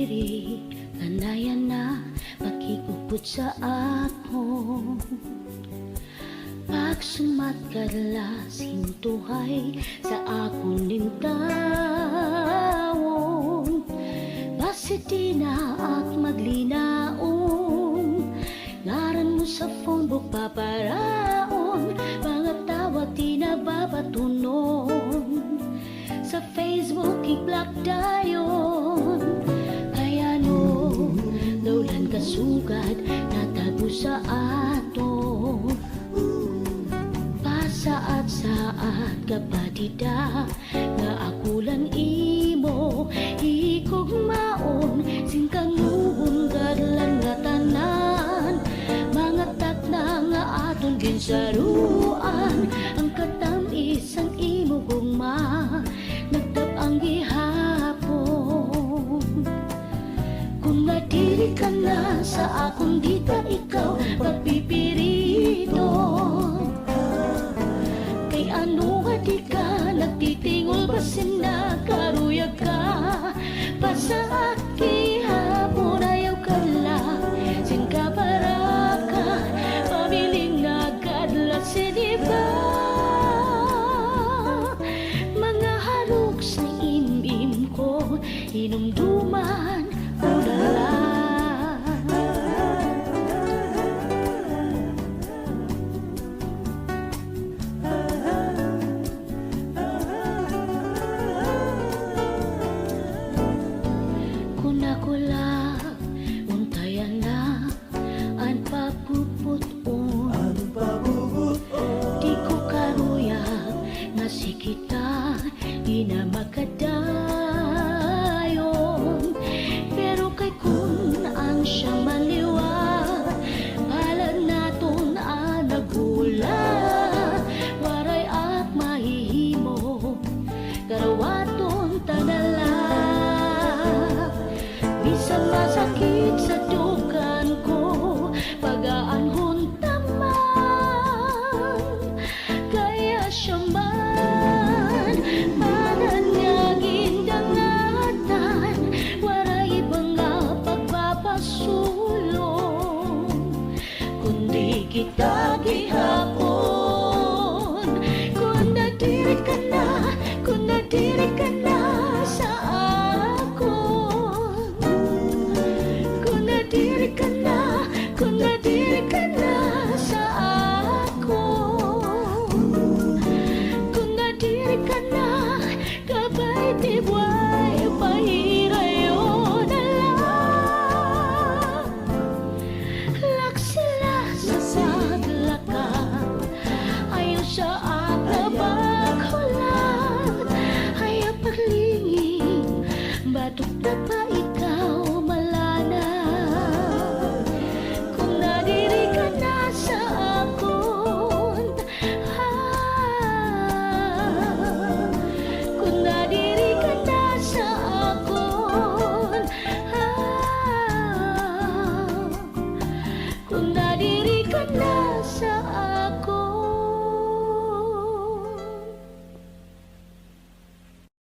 diri kanayan na pakikupot sa akon. Pag sumatgadla sintuhay sa akon ning tawon, basi di na ak maglinaon, ngaran mo sa phone book paparaon, mga tawag di na babatunon, sa Facebook i-block dayon. Kaya no, laulan kasugad natabo sa aton, pasaat-saat kapadida nga ako lang imo higugmaon, singkanuhon gadlan nga tanan, mga takna nga aton ginsaruan, ang katamis ang imo gugma nagtap ang gihapon. Kung nadiri ka na sa akong dita, ikaw pagpipirito, kay ano di ka nagtitingol, basin na karuyag ka pa sa aki hapon, ayaw ka lang sin ka para ka pabiling nagadla siniba, mga harok sa imbim ko hinumduman ulala. Kung nakula untayan na an papuputon, di ko karuyag nga si kita di na makadayon, pero kay kun ang siyang maliwa palad naton ang nagula, waray at mahihimo karawaton tanala. Bisan masakit sa dugan ko, pag-aanhon taman, kaya siya man panan nga gindangatan, waray ibang nga pagpapasulong, kundi kita gihapon